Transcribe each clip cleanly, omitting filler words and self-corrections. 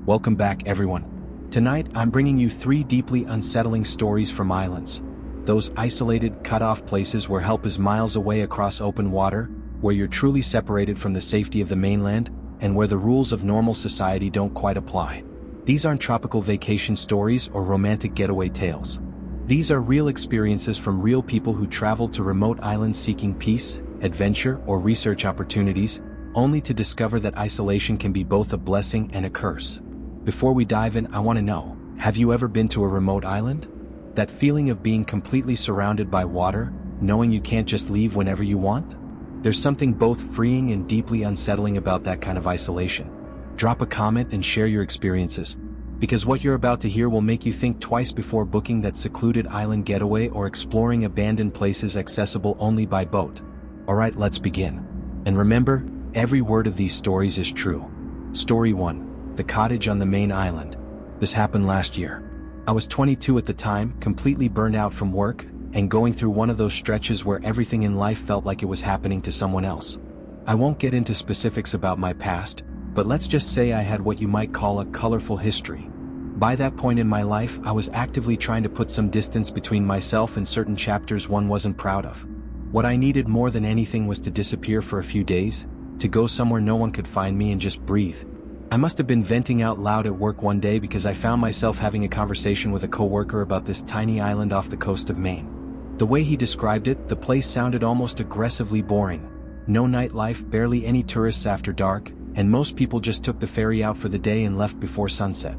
Welcome back, everyone. Tonight, I'm bringing you 3 deeply unsettling stories from islands. Those isolated, cut-off places where help is miles away across open water, where you're truly separated from the safety of the mainland, and where the rules of normal society don't quite apply. These aren't tropical vacation stories or romantic getaway tales. These are real experiences from real people who travel to remote islands seeking peace, adventure, or research opportunities, only to discover that isolation can be both a blessing and a curse. Before we dive in, I want to know, have you ever been to a remote island? That feeling of being completely surrounded by water, knowing you can't just leave whenever you want? There's something both freeing and deeply unsettling about that kind of isolation. Drop a comment and share your experiences, because what you're about to hear will make you think twice before booking that secluded island getaway or exploring abandoned places accessible only by boat. Alright, let's begin. And remember, every word of these stories is true. Story 1. The cottage on the Maine island. This happened last year. I was 22 at the time, completely burned out from work, and going through one of those stretches where everything in life felt like it was happening to someone else. I won't get into specifics about my past, but let's just say I had what you might call a colorful history. By that point in my life, I was actively trying to put some distance between myself and certain chapters one wasn't proud of. What I needed more than anything was to disappear for a few days, to go somewhere no one could find me and just breathe. I must have been venting out loud at work one day because I found myself having a conversation with a coworker about this tiny island off the coast of Maine. The way he described it, the place sounded almost aggressively boring. No nightlife, barely any tourists after dark, and most people just took the ferry out for the day and left before sunset.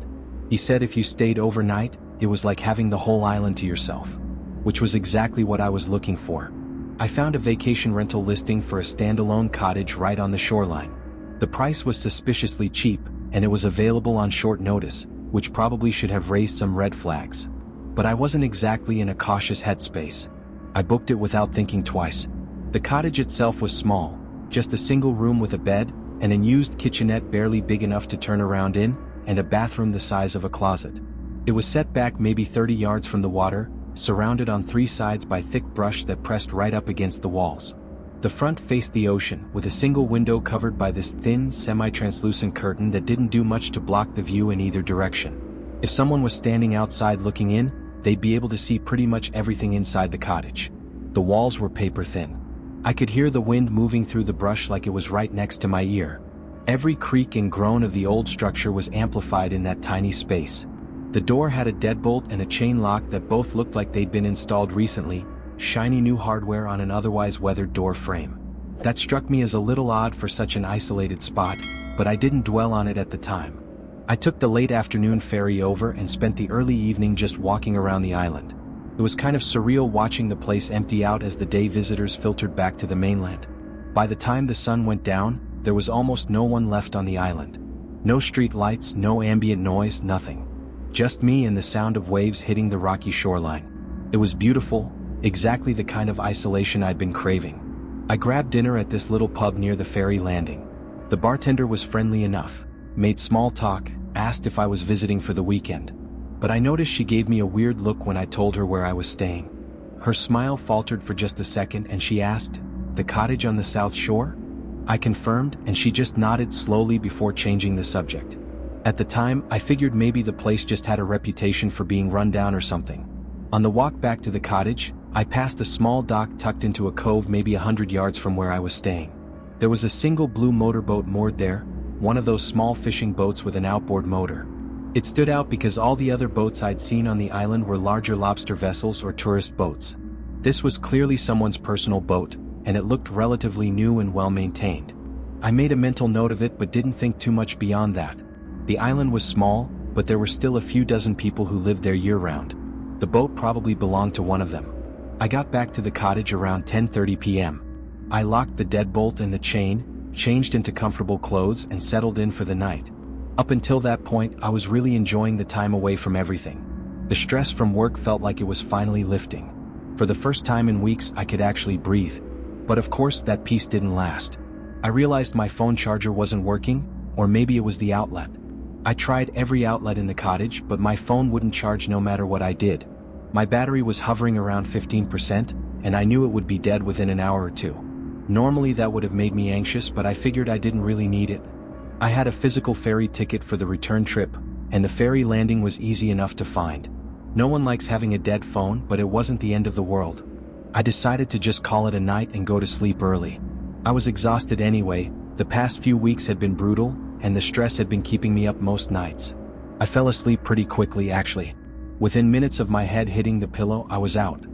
He said if you stayed overnight, it was like having the whole island to yourself. Which was exactly what I was looking for. I found a vacation rental listing for a standalone cottage right on the shoreline. The price was suspiciously cheap, and it was available on short notice, which probably should have raised some red flags. But I wasn't exactly in a cautious headspace. I booked it without thinking twice. The cottage itself was small, just a single room with a bed, an unused kitchenette barely big enough to turn around in, and a bathroom the size of a closet. It was set back maybe 30 yards from the water, surrounded on 3 sides by thick brush that pressed right up against the walls. The front faced the ocean, with a single window covered by this thin, semi-translucent curtain that didn't do much to block the view in either direction. If someone was standing outside looking in, they'd be able to see pretty much everything inside the cottage. The walls were paper thin. I could hear the wind moving through the brush like it was right next to my ear. Every creak and groan of the old structure was amplified in that tiny space. The door had a deadbolt and a chain lock that both looked like they'd been installed recently, shiny new hardware on an otherwise weathered door frame. That struck me as a little odd for such an isolated spot, but I didn't dwell on it at the time. I took the late afternoon ferry over and spent the early evening just walking around the island. It was kind of surreal watching the place empty out as the day visitors filtered back to the mainland. By the time the sun went down, there was almost no one left on the island. No street lights, no ambient noise, nothing. Just me and the sound of waves hitting the rocky shoreline. It was beautiful, exactly the kind of isolation I'd been craving. I grabbed dinner at this little pub near the ferry landing. The bartender was friendly enough, made small talk, asked if I was visiting for the weekend. But I noticed she gave me a weird look when I told her where I was staying. Her smile faltered for just a second and she asked, "The cottage on the south shore?" I confirmed and she just nodded slowly before changing the subject. At the time, I figured maybe the place just had a reputation for being run down or something. On the walk back to the cottage, I passed a small dock tucked into a cove maybe 100 yards from where I was staying. There was a single blue motorboat moored there, one of those small fishing boats with an outboard motor. It stood out because all the other boats I'd seen on the island were larger lobster vessels or tourist boats. This was clearly someone's personal boat, and it looked relatively new and well-maintained. I made a mental note of it but didn't think too much beyond that. The island was small, but there were still a few dozen people who lived there year-round. The boat probably belonged to one of them. I got back to the cottage around 10:30 p.m. I locked the deadbolt and the chain, changed into comfortable clothes and settled in for the night. Up until that point, I was really enjoying the time away from everything. The stress from work felt like it was finally lifting. For the first time in weeks, I could actually breathe. But of course, that peace didn't last. I realized my phone charger wasn't working, or maybe it was the outlet. I tried every outlet in the cottage, but my phone wouldn't charge no matter what I did. My battery was hovering around 15%, and I knew it would be dead within an hour or two. Normally that would have made me anxious, but I figured I didn't really need it. I had a physical ferry ticket for the return trip, and the ferry landing was easy enough to find. No one likes having a dead phone, but it wasn't the end of the world. I decided to just call it a night and go to sleep early. I was exhausted anyway. The past few weeks had been brutal, and the stress had been keeping me up most nights. I fell asleep pretty quickly actually. Within minutes of my head hitting the pillow, I was out.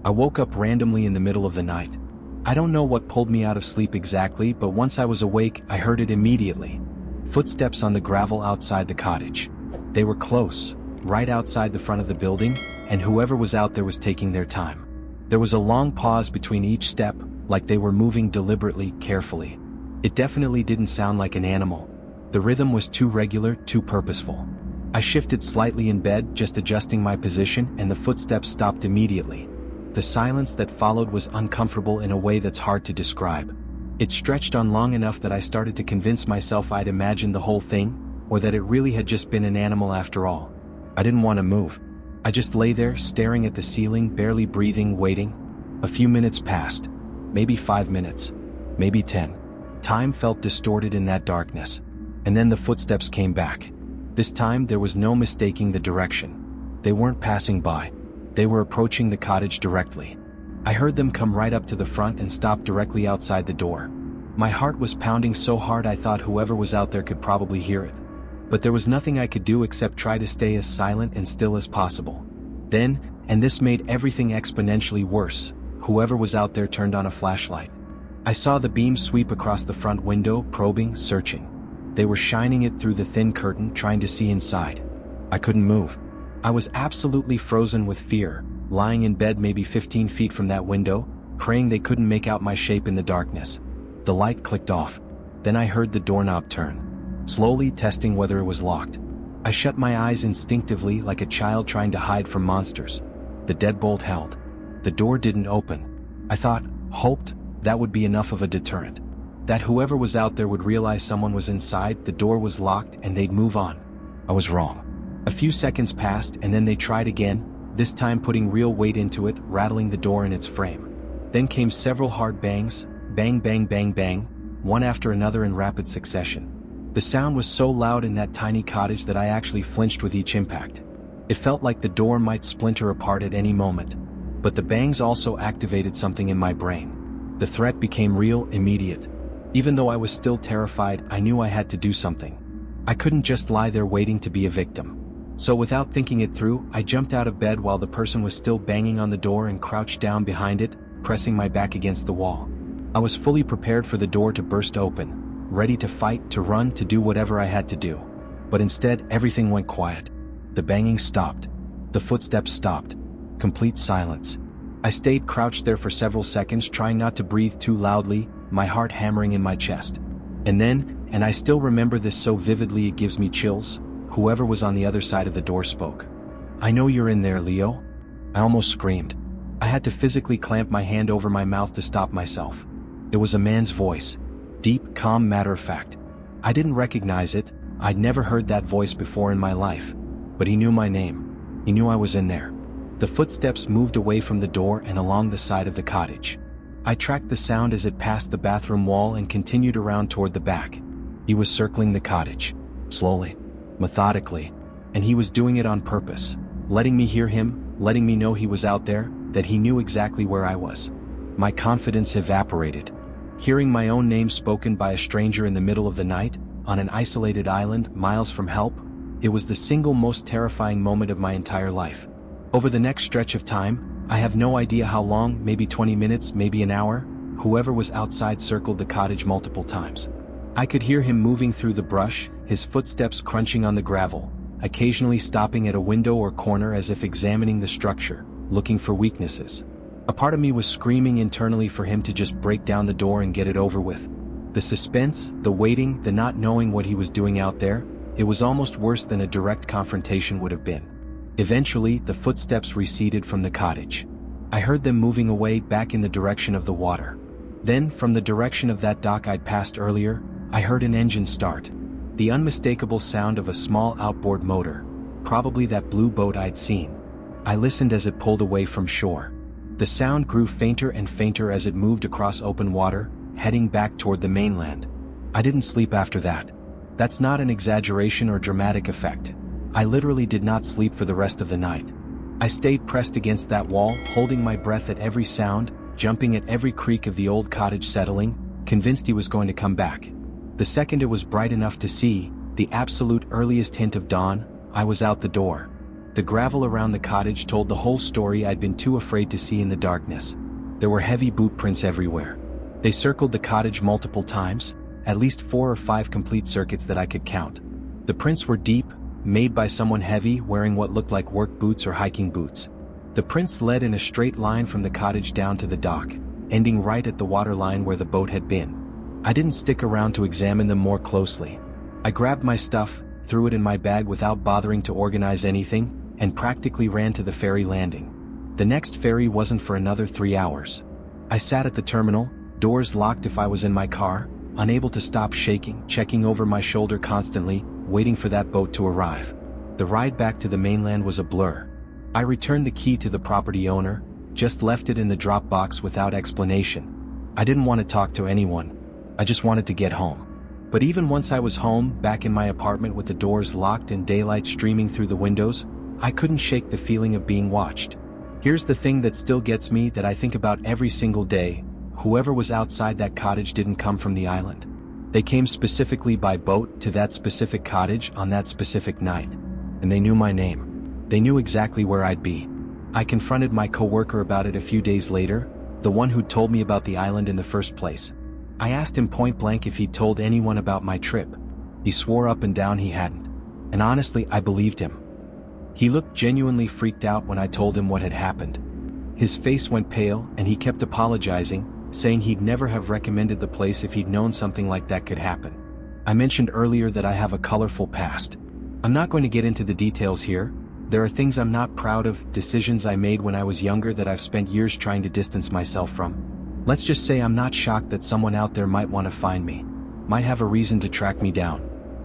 I woke up randomly in the middle of the night. I don't know what pulled me out of sleep exactly, but once I was awake, I heard it immediately. Footsteps on the gravel outside the cottage. They were close, right outside the front of the building, and whoever was out there was taking their time. There was a long pause between each step, like they were moving deliberately, carefully. It definitely didn't sound like an animal. The rhythm was too regular, too purposeful. I shifted slightly in bed, just adjusting my position, and the footsteps stopped immediately. The silence that followed was uncomfortable in a way that's hard to describe. It stretched on long enough that I started to convince myself I'd imagined the whole thing, or that it really had just been an animal after all. I didn't want to move. I just lay there, staring at the ceiling, barely breathing, waiting. A few minutes passed. Maybe 5 minutes. Maybe 10. Time felt distorted in that darkness. And then the footsteps came back. This time there was no mistaking the direction. They weren't passing by. They were approaching the cottage directly. I heard them come right up to the front and stop directly outside the door. My heart was pounding so hard I thought whoever was out there could probably hear it. But there was nothing I could do except try to stay as silent and still as possible. Then, and this made everything exponentially worse, whoever was out there turned on a flashlight. I saw the beam sweep across the front window, probing, searching. They were shining it through the thin curtain, trying to see inside. I couldn't move. I was absolutely frozen with fear, lying in bed maybe 15 feet from that window, praying they couldn't make out my shape in the darkness. The light clicked off. Then I heard the doorknob turn, slowly testing whether it was locked. I shut my eyes instinctively like a child trying to hide from monsters. The deadbolt held. The door didn't open. I thought, hoped, that would be enough of a deterrent. That whoever was out there would realize someone was inside, the door was locked, and they'd move on. I was wrong. A few seconds passed and then they tried again, this time putting real weight into it, rattling the door in its frame. Then came several hard bangs, bang bang bang bang, one after another in rapid succession. The sound was so loud in that tiny cottage that I actually flinched with each impact. It felt like the door might splinter apart at any moment. But the bangs also activated something in my brain. The threat became real, immediate. Even though I was still terrified, I knew I had to do something. I couldn't just lie there waiting to be a victim. So without thinking it through, I jumped out of bed while the person was still banging on the door and crouched down behind it, pressing my back against the wall. I was fully prepared for the door to burst open, ready to fight, to run, to do whatever I had to do. But instead, everything went quiet. The banging stopped. The footsteps stopped. Complete silence. I stayed crouched there for several seconds, trying not to breathe too loudly, my heart hammering in my chest. And then, and I still remember this so vividly it gives me chills, whoever was on the other side of the door spoke. "I know you're in there, Leo." I almost screamed. I had to physically clamp my hand over my mouth to stop myself. It was a man's voice. Deep, calm, matter-of-fact. I didn't recognize it. I'd never heard that voice before in my life. But he knew my name. He knew I was in there. The footsteps moved away from the door and along the side of the cottage. I tracked the sound as it passed the bathroom wall and continued around toward the back. He was circling the cottage. Slowly. Methodically. And he was doing it on purpose. Letting me hear him, letting me know he was out there, that he knew exactly where I was. My confidence evaporated. Hearing my own name spoken by a stranger in the middle of the night, on an isolated island, miles from help, it was the single most terrifying moment of my entire life. Over the next stretch of time, I have no idea how long, maybe 20 minutes, maybe an hour, whoever was outside circled the cottage multiple times. I could hear him moving through the brush, his footsteps crunching on the gravel, occasionally stopping at a window or corner as if examining the structure, looking for weaknesses. A part of me was screaming internally for him to just break down the door and get it over with. The suspense, the waiting, the not knowing what he was doing out there, it was almost worse than a direct confrontation would have been. Eventually, the footsteps receded from the cottage. I heard them moving away back in the direction of the water. Then, from the direction of that dock I'd passed earlier, I heard an engine start. The unmistakable sound of a small outboard motor, probably that blue boat I'd seen. I listened as it pulled away from shore. The sound grew fainter and fainter as it moved across open water, heading back toward the mainland. I didn't sleep after that. That's not an exaggeration or dramatic effect. I literally did not sleep for the rest of the night. I stayed pressed against that wall, holding my breath at every sound, jumping at every creak of the old cottage settling, convinced he was going to come back. The second it was bright enough to see, the absolute earliest hint of dawn, I was out the door. The gravel around the cottage told the whole story I'd been too afraid to see in the darkness. There were heavy boot prints everywhere. They circled the cottage multiple times, at least 4 or 5 complete circuits that I could count. The prints were deep, made by someone heavy wearing what looked like work boots or hiking boots. The prints led in a straight line from the cottage down to the dock, ending right at the water line where the boat had been. I didn't stick around to examine them more closely. I grabbed my stuff, threw it in my bag without bothering to organize anything, and practically ran to the ferry landing. The next ferry wasn't for another 3 hours. I sat at the terminal, doors locked if I was in my car, unable to stop shaking, checking over my shoulder constantly, waiting for that boat to arrive. The ride back to the mainland was a blur. I returned the key to the property owner, just left it in the drop box without explanation. I didn't want to talk to anyone. I just wanted to get home. But even once I was home, back in my apartment with the doors locked and daylight streaming through the windows, I couldn't shake the feeling of being watched. Here's the thing that still gets me, that I think about every single day: whoever was outside that cottage didn't come from the island. They came specifically by boat to that specific cottage on that specific night. And they knew my name. They knew exactly where I'd be. I confronted my coworker about it a few days later, the one who'd told me about the island in the first place. I asked him point blank if he'd told anyone about my trip. He swore up and down he hadn't. And honestly, I believed him. He looked genuinely freaked out when I told him what had happened. His face went pale and he kept apologizing, saying he'd never have recommended the place if he'd known something like that could happen. I mentioned earlier that I have a colorful past. I'm not going to get into the details here. There are things I'm not proud of, decisions I made when I was younger that I've spent years trying to distance myself from. Let's just say I'm not shocked that someone out there might want to find me, might have a reason to track me down.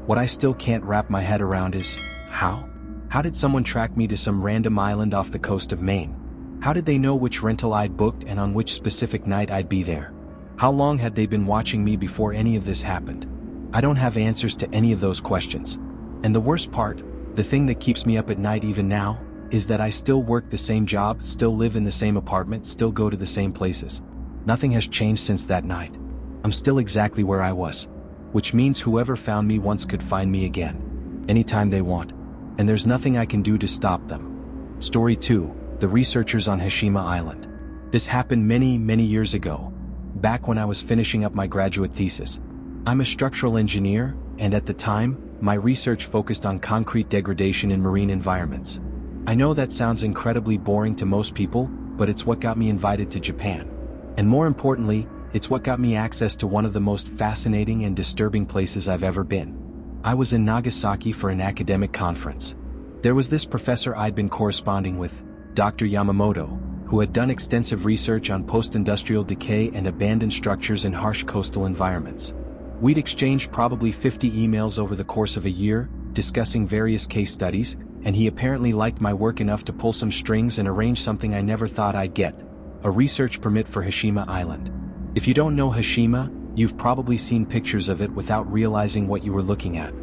What I still can't wrap my head around is, how? How did someone track me to some random island off the coast of Maine? How did they know which rental I'd booked and on which specific night I'd be there? How long had they been watching me before any of this happened? I don't have answers to any of those questions. And the worst part, the thing that keeps me up at night even now, is that I still work the same job, still live in the same apartment, still go to the same places. Nothing has changed since that night. I'm still exactly where I was. Which means whoever found me once could find me again. Anytime they want. And there's nothing I can do to stop them. Story 2. The researchers on Hashima Island. This happened many, many years ago. Back when I was finishing up my graduate thesis. I'm a structural engineer, and at the time, my research focused on concrete degradation in marine environments. I know that sounds incredibly boring to most people, but it's what got me invited to Japan. And more importantly, it's what got me access to one of the most fascinating and disturbing places I've ever been. I was in Nagasaki for an academic conference. There was this professor I'd been corresponding with, Dr. Yamamoto, who had done extensive research on post-industrial decay and abandoned structures in harsh coastal environments. We'd exchanged probably 50 emails over the course of a year, discussing various case studies, and he apparently liked my work enough to pull some strings and arrange something I never thought I'd get: a research permit for Hashima Island. If you don't know Hashima, you've probably seen pictures of it without realizing what you were looking at.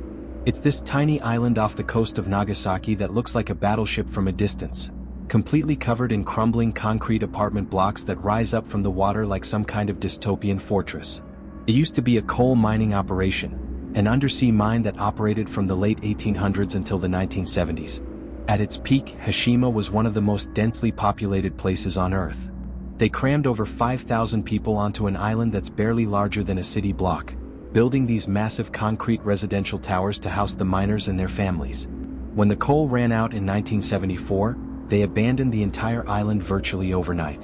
It's this tiny island off the coast of Nagasaki that looks like a battleship from a distance, completely covered in crumbling concrete apartment blocks that rise up from the water like some kind of dystopian fortress. It used to be a coal mining operation, an undersea mine that operated from the late 1800s until the 1970s. At its peak, Hashima was one of the most densely populated places on Earth. They crammed over 5,000 people onto an island that's barely larger than a city block, building these massive concrete residential towers to house the miners and their families. When the coal ran out in 1974, they abandoned the entire island virtually overnight.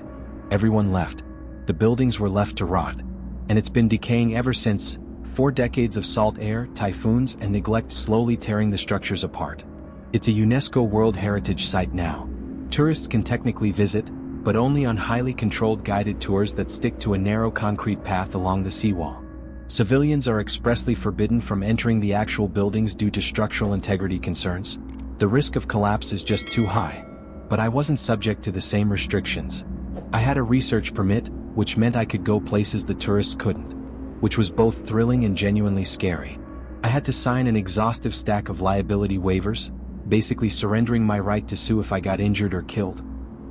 Everyone left. The buildings were left to rot. And it's been decaying ever since, 4 decades of salt air, typhoons, and neglect slowly tearing the structures apart. It's a UNESCO World Heritage Site now. Tourists can technically visit, but only on highly controlled guided tours that stick to a narrow concrete path along the seawall. Civilians are expressly forbidden from entering the actual buildings due to structural integrity concerns. The risk of collapse is just too high. But I wasn't subject to the same restrictions. I had a research permit, which meant I could go places the tourists couldn't, which was both thrilling and genuinely scary. I had to sign an exhaustive stack of liability waivers, basically surrendering my right to sue if I got injured or killed.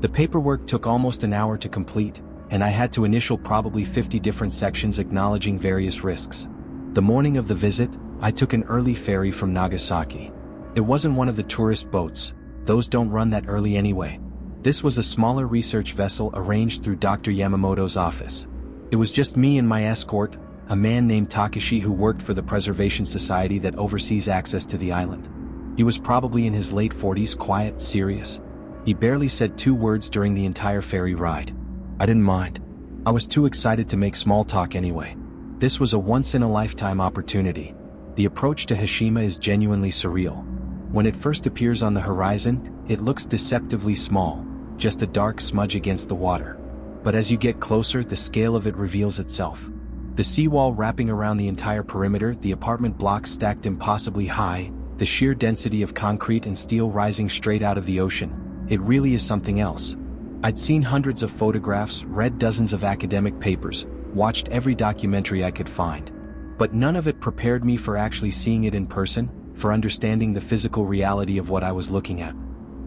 The paperwork took almost an hour to complete, and I had to initial probably 50 different sections acknowledging various risks. The morning of the visit, I took an early ferry from Nagasaki. It wasn't one of the tourist boats, those don't run that early anyway. This was a smaller research vessel arranged through Dr. Yamamoto's office. It was just me and my escort, a man named Takashi who worked for the Preservation Society that oversees access to the island. He was probably in his late 40s, quiet, serious. He barely said 2 words during the entire ferry ride. I didn't mind. I was too excited to make small talk anyway. This was a once-in-a-lifetime opportunity. The approach to Hashima is genuinely surreal. When it first appears on the horizon, it looks deceptively small, just a dark smudge against the water. But as you get closer, the scale of it reveals itself. The seawall wrapping around the entire perimeter, the apartment blocks stacked impossibly high, the sheer density of concrete and steel rising straight out of the ocean. It really is something else. I'd seen hundreds of photographs, read dozens of academic papers, watched every documentary I could find. But none of it prepared me for actually seeing it in person, for understanding the physical reality of what I was looking at.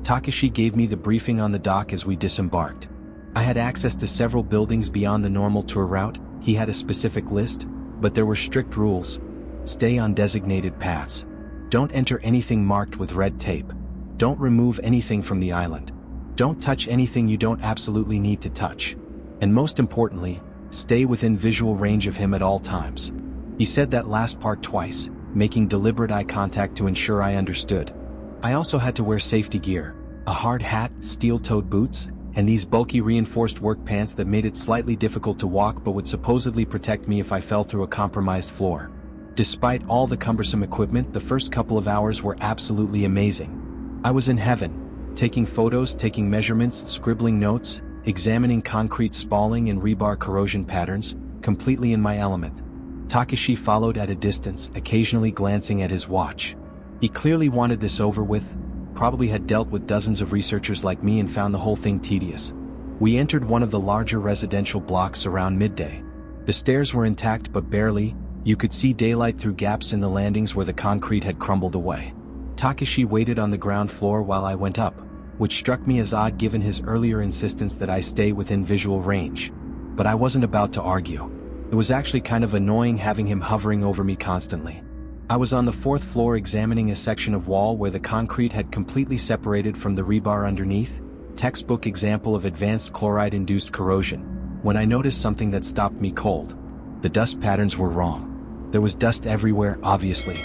Takashi gave me the briefing on the dock as we disembarked. I had access to several buildings beyond the normal tour route. He had a specific list, but there were strict rules. Stay on designated paths. Don't enter anything marked with red tape. Don't remove anything from the island. Don't touch anything you don't absolutely need to touch. And most importantly, stay within visual range of him at all times. He said that last part twice, making deliberate eye contact to ensure I understood. I also had to wear safety gear, a hard hat, steel-toed boots, and these bulky reinforced work pants that made it slightly difficult to walk but would supposedly protect me if I fell through a compromised floor. Despite all the cumbersome equipment, the first couple of hours were absolutely amazing. I was in heaven, taking photos, taking measurements, scribbling notes, examining concrete spalling and rebar corrosion patterns, completely in my element. Takashi followed at a distance, occasionally glancing at his watch. He clearly wanted this over with, probably had dealt with dozens of researchers like me and found the whole thing tedious. We entered one of the larger residential blocks around midday. The stairs were intact but barely, you could see daylight through gaps in the landings where the concrete had crumbled away. Takashi waited on the ground floor while I went up, which struck me as odd given his earlier insistence that I stay within visual range. But I wasn't about to argue. It was actually kind of annoying having him hovering over me constantly. I was on the 4th floor examining a section of wall where the concrete had completely separated from the rebar underneath, textbook example of advanced chloride-induced corrosion, when I noticed something that stopped me cold. The dust patterns were wrong. There was dust everywhere, obviously.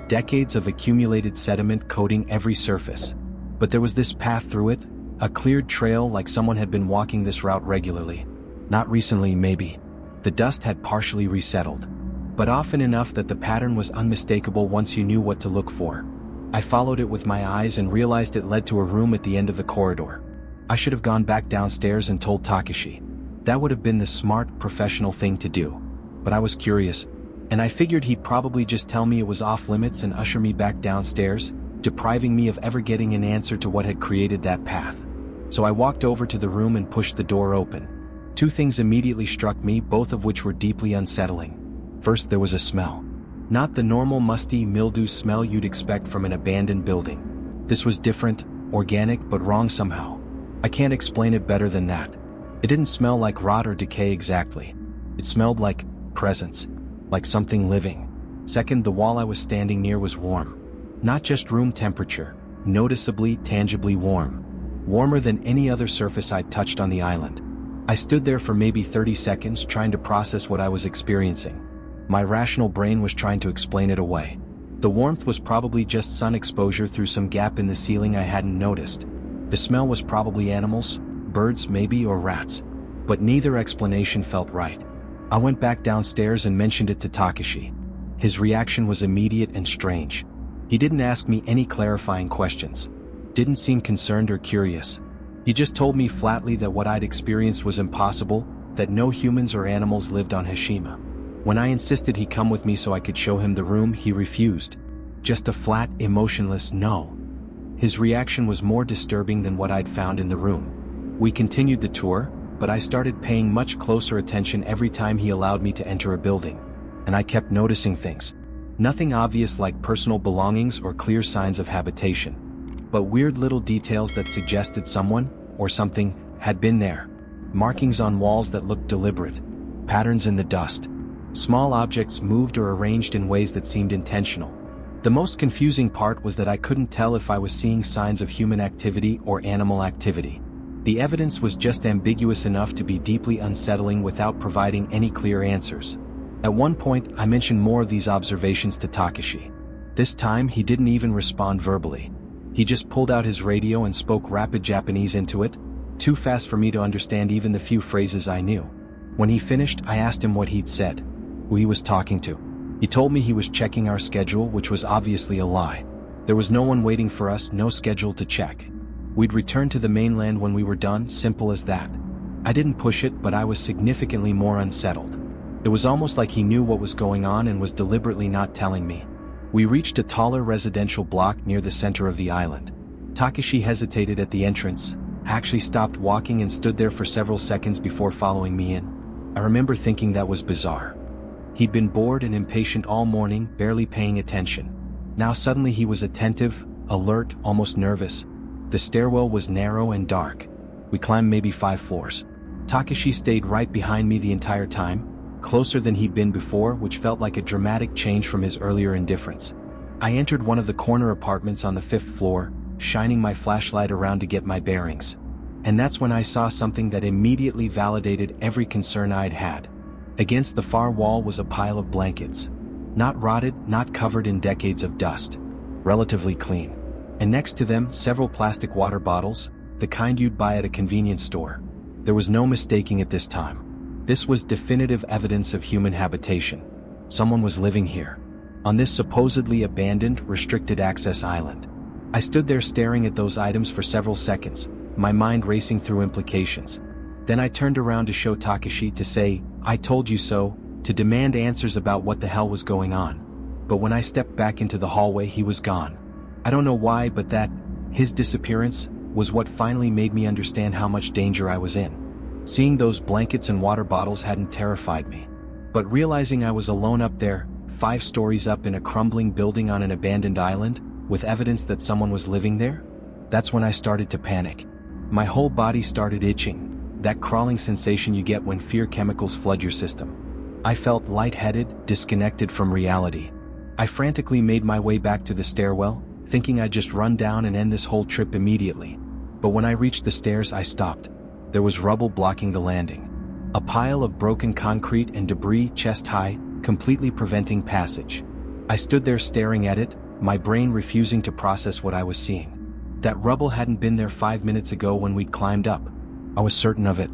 Decades of accumulated sediment coating every surface. But there was this path through it, a cleared trail like someone had been walking this route regularly. Not recently, maybe. The dust had partially resettled, but often enough that the pattern was unmistakable once you knew what to look for. I followed it with my eyes and realized it led to a room at the end of the corridor. I should have gone back downstairs and told Takashi. That would have been the smart, professional thing to do. But I was curious, and I figured he'd probably just tell me it was off limits and usher me back downstairs, depriving me of ever getting an answer to what had created that path. So I walked over to the room and pushed the door open. 2 things immediately struck me, both of which were deeply unsettling. First, there was a smell. Not the normal musty, mildew smell you'd expect from an abandoned building. This was different, organic, but wrong somehow. I can't explain it better than that. It didn't smell like rot or decay exactly. It smelled like presence, like something living. Second, the wall I was standing near was warm. Not just room temperature, noticeably, tangibly warm. Warmer than any other surface I'd touched on the island. I stood there for maybe 30 seconds trying to process what I was experiencing. My rational brain was trying to explain it away. The warmth was probably just sun exposure through some gap in the ceiling I hadn't noticed. The smell was probably animals, birds maybe, or rats. But neither explanation felt right. I went back downstairs and mentioned it to Takashi. His reaction was immediate and strange. He didn't ask me any clarifying questions. Didn't seem concerned or curious. He just told me flatly that what I'd experienced was impossible, that no humans or animals lived on Hashima. When I insisted he come with me so I could show him the room, he refused. Just a flat, emotionless no. His reaction was more disturbing than what I'd found in the room. We continued the tour, but I started paying much closer attention every time he allowed me to enter a building. And I kept noticing things. Nothing obvious like personal belongings or clear signs of habitation, but weird little details that suggested someone, or something, had been there. Markings on walls that looked deliberate. Patterns in the dust. Small objects moved or arranged in ways that seemed intentional. The most confusing part was that I couldn't tell if I was seeing signs of human activity or animal activity. The evidence was just ambiguous enough to be deeply unsettling without providing any clear answers. At one point, I mentioned more of these observations to Takashi. This time, he didn't even respond verbally. He just pulled out his radio and spoke rapid Japanese into it, too fast for me to understand even the few phrases I knew. When he finished, I asked him what he'd said, who he was talking to. He told me he was checking our schedule, which was obviously a lie. There was no one waiting for us, no schedule to check. We'd return to the mainland when we were done, simple as that. I didn't push it, but I was significantly more unsettled. It was almost like he knew what was going on and was deliberately not telling me. We reached a taller residential block near the center of the island. Takashi hesitated at the entrance, actually stopped walking and stood there for several seconds before following me in. I remember thinking that was bizarre. He'd been bored and impatient all morning, barely paying attention. Now suddenly he was attentive, alert, almost nervous. The stairwell was narrow and dark. We climbed maybe 5 floors. Takashi stayed right behind me the entire time, closer than he'd been before, which felt like a dramatic change from his earlier indifference. I entered one of the corner apartments on the 5th floor, shining my flashlight around to get my bearings. And that's when I saw something that immediately validated every concern I'd had. Against the far wall was a pile of blankets. Not rotted, not covered in decades of dust. Relatively clean. And next to them, several plastic water bottles, the kind you'd buy at a convenience store. There was no mistaking it this time. This was definitive evidence of human habitation. Someone was living here. On this supposedly abandoned, restricted access island. I stood there staring at those items for several seconds, my mind racing through implications. Then I turned around to show Takashi, to say, "I told you so," to demand answers about what the hell was going on. But when I stepped back into the hallway, he was gone. I don't know why, but his disappearance, was what finally made me understand how much danger I was in. Seeing those blankets and water bottles hadn't terrified me. But realizing I was alone up there, 5 stories up in a crumbling building on an abandoned island, with evidence that someone was living there, that's when I started to panic. My whole body started itching. That crawling sensation you get when fear chemicals flood your system. I felt lightheaded, disconnected from reality. I frantically made my way back to the stairwell, thinking I'd just run down and end this whole trip immediately. But when I reached the stairs, I stopped. There was rubble blocking the landing. A pile of broken concrete and debris chest-high, completely preventing passage. I stood there staring at it, my brain refusing to process what I was seeing. That rubble hadn't been there 5 minutes ago when we'd climbed up. I was certain of it.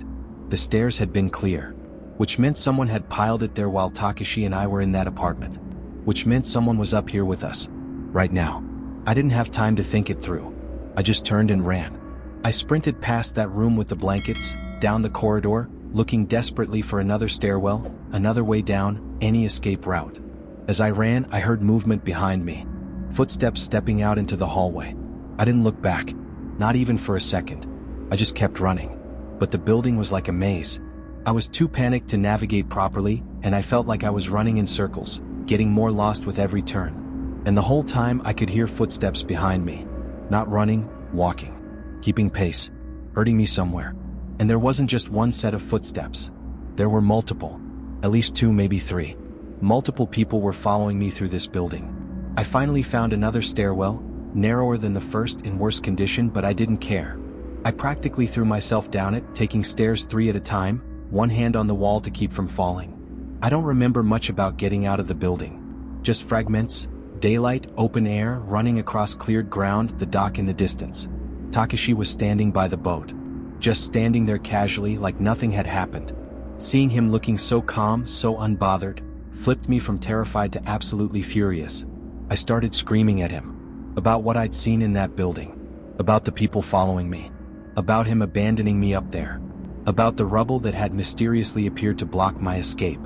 The stairs had been clear. Which meant someone had piled it there while Takashi and I were in that apartment. Which meant someone was up here with us. Right now. I didn't have time to think it through. I just turned and ran. I sprinted past that room with the blankets, down the corridor, looking desperately for another stairwell, another way down, any escape route. As I ran, I heard movement behind me. Footsteps stepping out into the hallway. I didn't look back. Not even for a second. I just kept running. But the building was like a maze. I was too panicked to navigate properly, and I felt like I was running in circles, getting more lost with every turn. And the whole time I could hear footsteps behind me. Not running, walking. Keeping pace. Hurting me somewhere. And there wasn't just one set of footsteps. There were multiple. At least 2, maybe 3. Multiple people were following me through this building. I finally found another stairwell, narrower than the first, in worse condition, but I didn't care. I practically threw myself down it, taking stairs 3 at a time, one hand on the wall to keep from falling. I don't remember much about getting out of the building. Just fragments, daylight, open air, running across cleared ground, the dock in the distance. Takashi was standing by the boat. Just standing there casually, like nothing had happened. Seeing him looking so calm, so unbothered, flipped me from terrified to absolutely furious. I started screaming at him. About what I'd seen in that building. About the people following me. About him abandoning me up there. About the rubble that had mysteriously appeared to block my escape.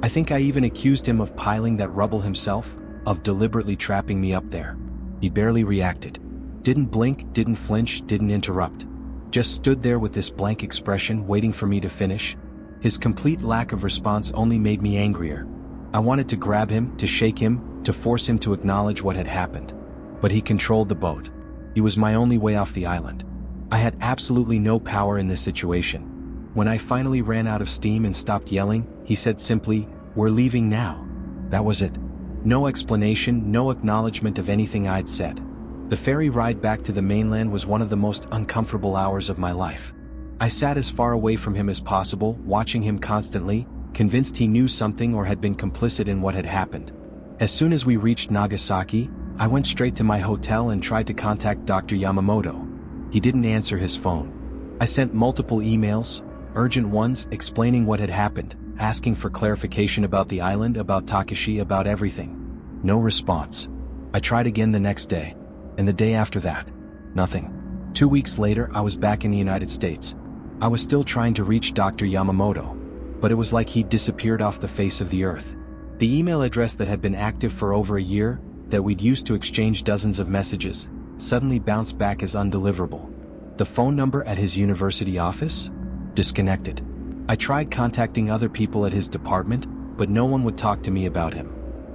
I think I even accused him of piling that rubble himself, of deliberately trapping me up there. He barely reacted. Didn't blink, didn't flinch, didn't interrupt. Just stood there with this blank expression, waiting for me to finish. His complete lack of response only made me angrier. I wanted to grab him, to shake him, to force him to acknowledge what had happened. But he controlled the boat. He was my only way off the island. I had absolutely no power in this situation. When I finally ran out of steam and stopped yelling, he said simply, "We're leaving now." That was it. No explanation, no acknowledgement of anything I'd said. The ferry ride back to the mainland was one of the most uncomfortable hours of my life. I sat as far away from him as possible, watching him constantly, convinced he knew something or had been complicit in what had happened. As soon as we reached Nagasaki, I went straight to my hotel and tried to contact Dr. Yamamoto. He didn't answer his phone. I sent multiple emails, urgent ones, explaining what had happened, asking for clarification about the island, about Takashi, about everything. No response. I tried again the next day, and the day after that. Nothing. 2 weeks later, I was back in the United States. I was still trying to reach Dr. Yamamoto, but it was like he'd disappeared off the face of the earth. The email address that had been active for over a year, that we'd used to exchange dozens of messages, suddenly bounced back as undeliverable. The phone number at his university office? Disconnected. I tried contacting other people at his department, but no one would talk to me about him.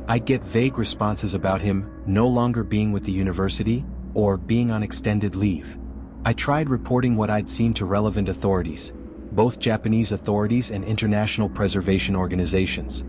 I'd get vague responses about him no longer being with the university, or being on extended leave. I tried reporting what I'd seen to relevant authorities, both Japanese authorities and international preservation organizations.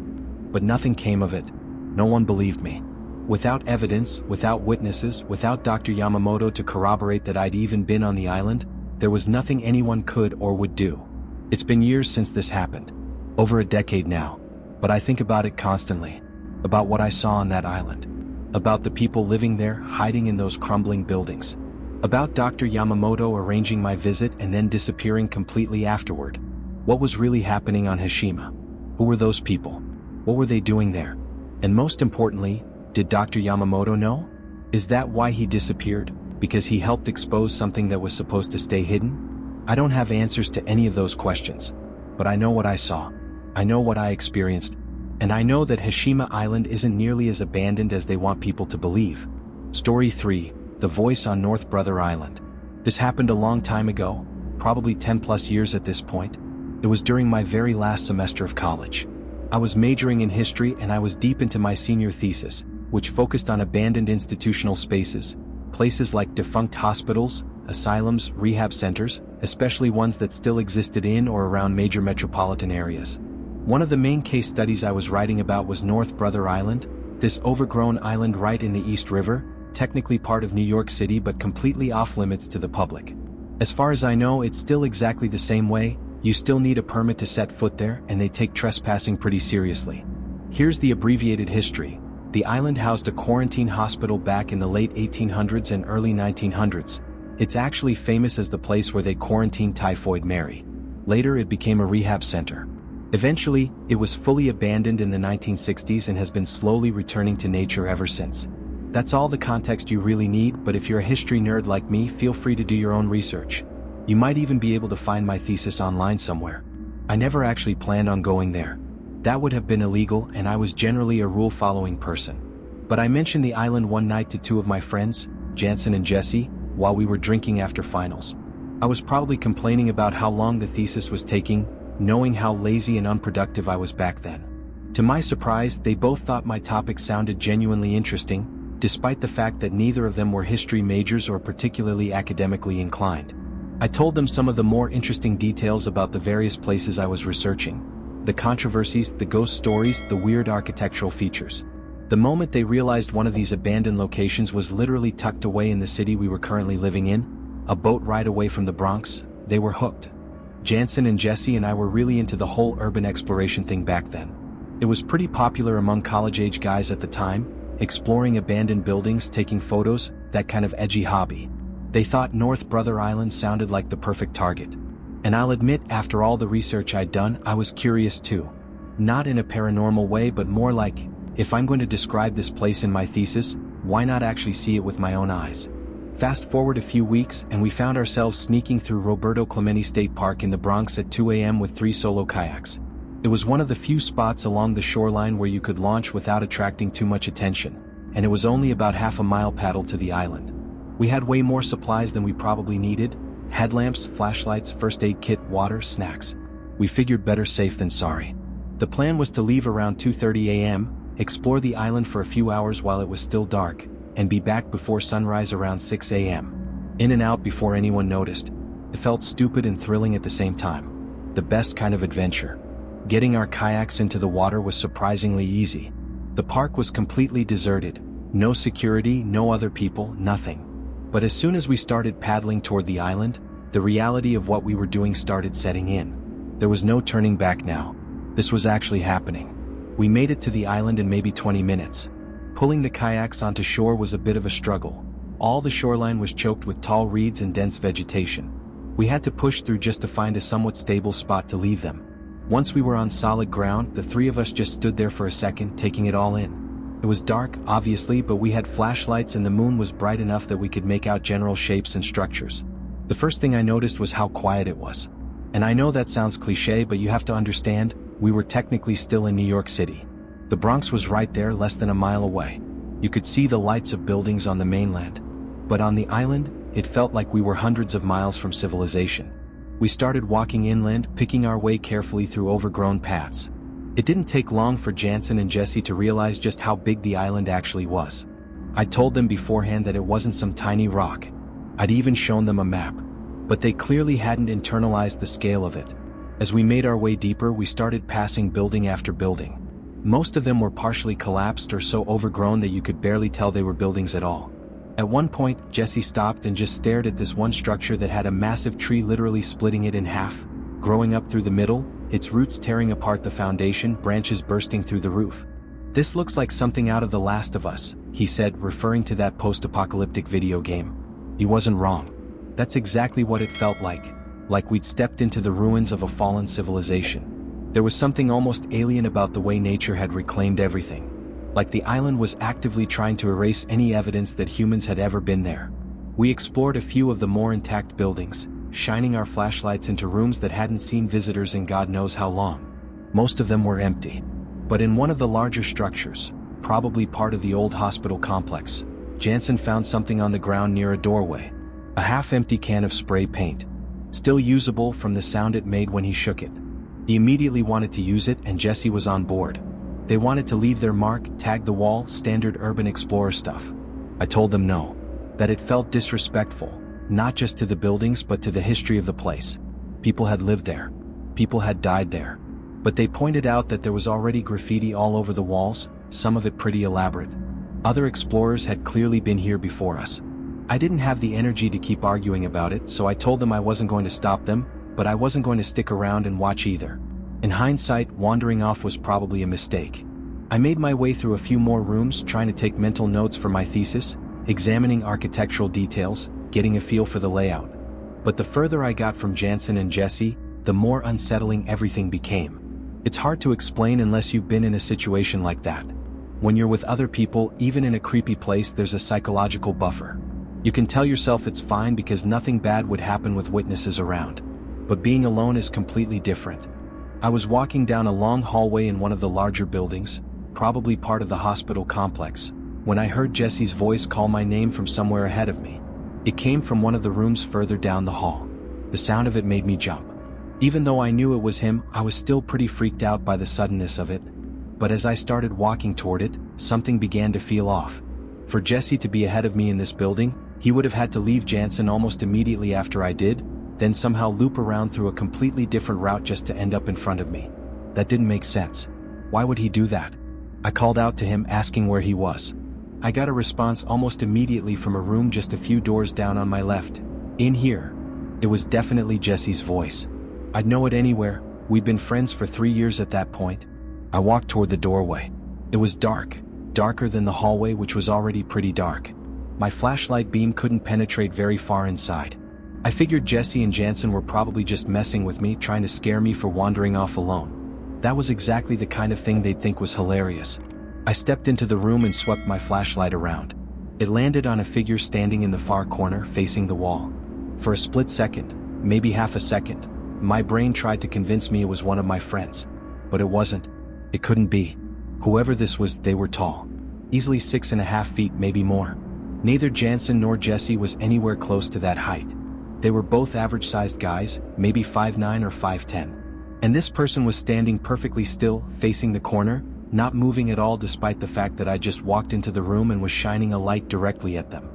But nothing came of it. No one believed me. Without evidence, without witnesses, without Dr. Yamamoto to corroborate that I'd even been on the island, there was nothing anyone could or would do. It's been years since this happened. Over a decade now. But I think about it constantly. About what I saw on that island. About the people living there, hiding in those crumbling buildings. About Dr. Yamamoto arranging my visit and then disappearing completely afterward. What was really happening on Hashima? Who were those people? What were they doing there? And most importantly, did Dr. Yamamoto know? Is that why he disappeared? Because he helped expose something that was supposed to stay hidden? I don't have answers to any of those questions. But I know what I saw. I know what I experienced. And I know that Hashima Island isn't nearly as abandoned as they want people to believe. Story 3. The Voice on North Brother Island. This happened a long time ago, probably 10 plus years at this point. It was during my very last semester of college. I was majoring in history and I was deep into my senior thesis, which focused on abandoned institutional spaces, places like defunct hospitals, asylums, rehab centers, especially ones that still existed in or around major metropolitan areas. One of the main case studies I was writing about was North Brother Island, this overgrown island right in the East River, technically part of New York City but completely off-limits to the public. As far as I know, it's still exactly the same way. You still need a permit to set foot there, and they take trespassing pretty seriously. Here's the abbreviated history. The island housed a quarantine hospital back in the late 1800s and early 1900s. It's actually famous as the place where they quarantined Typhoid Mary. Later it became a rehab center. Eventually, it was fully abandoned in the 1960s and has been slowly returning to nature ever since. That's all the context you really need, but if you're a history nerd like me, feel free to do your own research. You might even be able to find my thesis online somewhere. I never actually planned on going there. That would have been illegal, and I was generally a rule-following person. But I mentioned the island one night to two of my friends, Jansen and Jesse, while we were drinking after finals. I was probably complaining about how long the thesis was taking, knowing how lazy and unproductive I was back then. To my surprise, they both thought my topic sounded genuinely interesting, despite the fact that neither of them were history majors or particularly academically inclined. I told them some of the more interesting details about the various places I was researching. The controversies, the ghost stories, the weird architectural features. The moment they realized one of these abandoned locations was literally tucked away in the city we were currently living in, a boat ride away from the Bronx, they were hooked. Jansen and Jesse and I were really into the whole urban exploration thing back then. It was pretty popular among college-age guys at the time, exploring abandoned buildings, taking photos, that kind of edgy hobby. They thought North Brother Island sounded like the perfect target. And I'll admit, after all the research I'd done, I was curious too. Not in a paranormal way, but more like, if I'm going to describe this place in my thesis, why not actually see it with my own eyes? Fast forward a few weeks, and we found ourselves sneaking through Roberto Clemente State Park in the Bronx at 2 a.m. with 3 solo kayaks. It was one of the few spots along the shoreline where you could launch without attracting too much attention, and it was only about half a mile paddle to the island. We had way more supplies than we probably needed: headlamps, flashlights, first aid kit, water, snacks. We figured better safe than sorry. The plan was to leave around 2:30 a.m., explore the island for a few hours while it was still dark, and be back before sunrise around 6 a.m. In and out before anyone noticed. It felt stupid and thrilling at the same time. The best kind of adventure. Getting our kayaks into the water was surprisingly easy. The park was completely deserted. No security, no other people, nothing. But as soon as we started paddling toward the island, the reality of what we were doing started setting in. There was no turning back now. This was actually happening. We made it to the island in maybe 20 minutes. Pulling the kayaks onto shore was a bit of a struggle. All the shoreline was choked with tall reeds and dense vegetation. We had to push through just to find a somewhat stable spot to leave them. Once we were on solid ground, the three of us just stood there for a second, taking it all in. It was dark, obviously, but we had flashlights and the moon was bright enough that we could make out general shapes and structures. The first thing I noticed was how quiet it was. And I know that sounds cliché, but you have to understand, we were technically still in New York City. The Bronx was right there, less than a mile away. You could see the lights of buildings on the mainland. But on the island, it felt like we were hundreds of miles from civilization. We started walking inland, picking our way carefully through overgrown paths. It didn't take long for Jansen and Jesse to realize just how big the island actually was. I told them beforehand that it wasn't some tiny rock. I'd even shown them a map. But they clearly hadn't internalized the scale of it. As we made our way deeper, we started passing building after building. Most of them were partially collapsed or so overgrown that you could barely tell they were buildings at all. At one point, Jesse stopped and just stared at this one structure that had a massive tree literally splitting it in half, growing up through the middle, its roots tearing apart the foundation, branches bursting through the roof. "This looks like something out of The Last of Us," he said, referring to that post-apocalyptic video game. He wasn't wrong. That's exactly what it felt like we'd stepped into the ruins of a fallen civilization. There was something almost alien about the way nature had reclaimed everything. Like the island was actively trying to erase any evidence that humans had ever been there. We explored a few of the more intact buildings, shining our flashlights into rooms that hadn't seen visitors in God knows how long. Most of them were empty. But in one of the larger structures, probably part of the old hospital complex, Jansen found something on the ground near a doorway. A half-empty can of spray paint. Still usable from the sound it made when he shook it. He immediately wanted to use it and Jesse was on board. They wanted to leave their mark, tag the wall, standard urban explorer stuff. I told them no. That it felt disrespectful, not just to the buildings but to the history of the place. People had lived there. People had died there. But they pointed out that there was already graffiti all over the walls, some of it pretty elaborate. Other explorers had clearly been here before us. I didn't have the energy to keep arguing about it, so I told them I wasn't going to stop them, but I wasn't going to stick around and watch either. In hindsight, wandering off was probably a mistake. I made my way through a few more rooms, trying to take mental notes for my thesis, examining architectural details, getting a feel for the layout. But the further I got from Jansen and Jesse, the more unsettling everything became. It's hard to explain unless you've been in a situation like that. When you're with other people, even in a creepy place, there's a psychological buffer. You can tell yourself it's fine because nothing bad would happen with witnesses around. But being alone is completely different. I was walking down a long hallway in one of the larger buildings, probably part of the hospital complex, when I heard Jesse's voice call my name from somewhere ahead of me. It came from one of the rooms further down the hall. The sound of it made me jump. Even though I knew it was him, I was still pretty freaked out by the suddenness of it. But as I started walking toward it, something began to feel off. For Jesse to be ahead of me in this building, he would have had to leave Jansen almost immediately after I did, then somehow loop around through a completely different route just to end up in front of me. That didn't make sense. Why would he do that? I called out to him asking where he was. I got a response almost immediately from a room just a few doors down on my left. "In here." It was definitely Jesse's voice. I'd know it anywhere. We'd been friends for 3 years at that point. I walked toward the doorway. It was dark, darker than the hallway, which was already pretty dark. My flashlight beam couldn't penetrate very far inside. I figured Jesse and Jansen were probably just messing with me, trying to scare me for wandering off alone. That was exactly the kind of thing they'd think was hilarious. I stepped into the room and swept my flashlight around. It landed on a figure standing in the far corner, facing the wall. For a split second, maybe half a second, my brain tried to convince me it was one of my friends. But it wasn't. It couldn't be. Whoever this was, they were tall. Easily 6.5 feet, maybe more. Neither Jansen nor Jesse was anywhere close to that height. They were both average-sized guys, maybe 5'9" or 5'10". And this person was standing perfectly still, facing the corner, not moving at all despite the fact that I just walked into the room and was shining a light directly at them.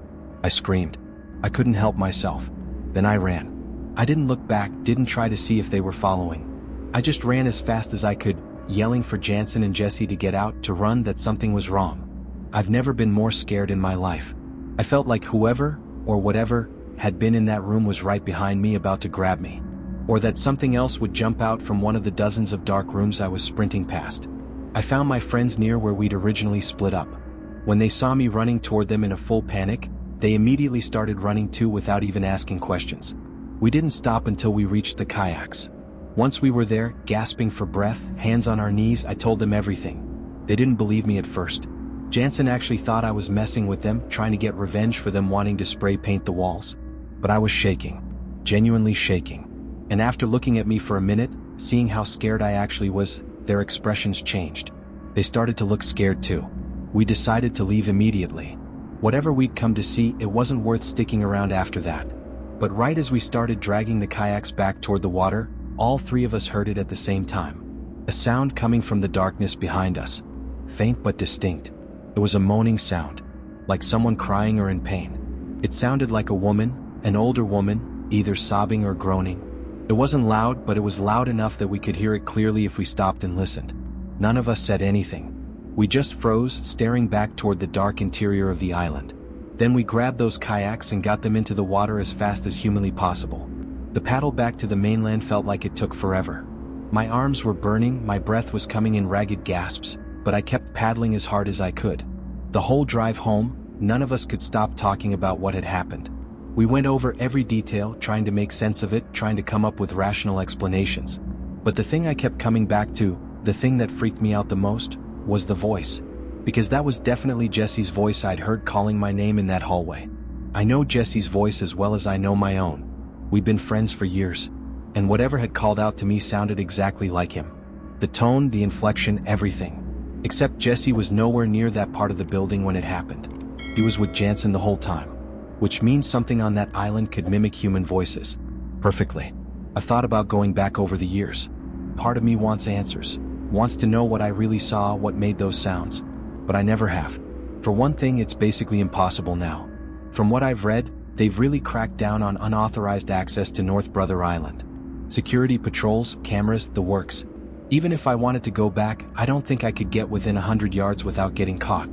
I screamed. I couldn't help myself. Then I ran. I didn't look back, didn't try to see if they were following. I just ran as fast as I could, yelling for Jansen and Jesse to get out, to run, that something was wrong. I've never been more scared in my life. I felt like whoever, or whatever, had been in that room was right behind me about to grab me. Or that something else would jump out from one of the dozens of dark rooms I was sprinting past. I found my friends near where we'd originally split up. When they saw me running toward them in a full panic, they immediately started running too without even asking questions. We didn't stop until we reached the kayaks. Once we were there, gasping for breath, hands on our knees, I told them everything. They didn't believe me at first. Jansen actually thought I was messing with them, trying to get revenge for them wanting to spray paint the walls. But I was shaking. Genuinely shaking. And after looking at me for a minute, seeing how scared I actually was, their expressions changed. They started to look scared too. We decided to leave immediately. Whatever we'd come to see, it wasn't worth sticking around after that. But right as we started dragging the kayaks back toward the water, all three of us heard it at the same time. A sound coming from the darkness behind us. Faint but distinct. It was a moaning sound. Like someone crying or in pain. It sounded like a woman, an older woman, either sobbing or groaning. It wasn't loud, but it was loud enough that we could hear it clearly if we stopped and listened. None of us said anything. We just froze, staring back toward the dark interior of the island. Then we grabbed those kayaks and got them into the water as fast as humanly possible. The paddle back to the mainland felt like it took forever. My arms were burning, my breath was coming in ragged gasps, but I kept paddling as hard as I could. The whole drive home, none of us could stop talking about what had happened. We went over every detail, trying to make sense of it, trying to come up with rational explanations. But the thing I kept coming back to, the thing that freaked me out the most, was the voice. Because that was definitely Jesse's voice I'd heard calling my name in that hallway. I know Jesse's voice as well as I know my own. We'd been friends for years, and whatever had called out to me sounded exactly like him. The tone, the inflection, everything. Except Jesse was nowhere near that part of the building when it happened. He was with Jansen the whole time. Which means something on that island could mimic human voices. Perfectly. I've thought about going back over the years. Part of me wants answers. Wants to know what I really saw, what made those sounds. But I never have. For one thing, it's basically impossible now. From what I've read, they've really cracked down on unauthorized access to North Brother Island. Security patrols, cameras, the works. Even if I wanted to go back, I don't think I could get within 100 yards without getting caught.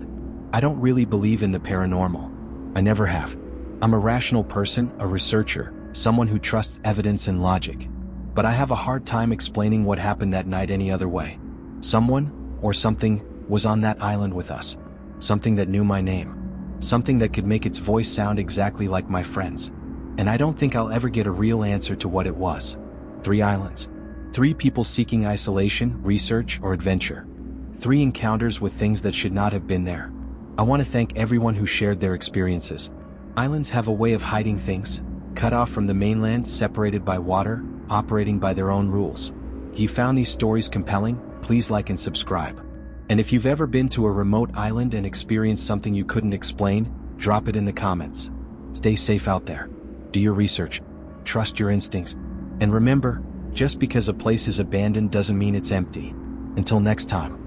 I don't really believe in the paranormal. I never have. I'm a rational person, a researcher, someone who trusts evidence and logic. But I have a hard time explaining what happened that night any other way. Someone, or something, was on that island with us. Something that knew my name. Something that could make its voice sound exactly like my friend's. And I don't think I'll ever get a real answer to what it was. 3 islands. 3 people seeking isolation, research, or adventure. 3 encounters with things that should not have been there. I want to thank everyone who shared their experiences. Islands have a way of hiding things, cut off from the mainland, separated by water, operating by their own rules. If you found these stories compelling, please like and subscribe. And if you've ever been to a remote island and experienced something you couldn't explain, drop it in the comments. Stay safe out there. Do your research. Trust your instincts. And remember, just because a place is abandoned doesn't mean it's empty. Until next time.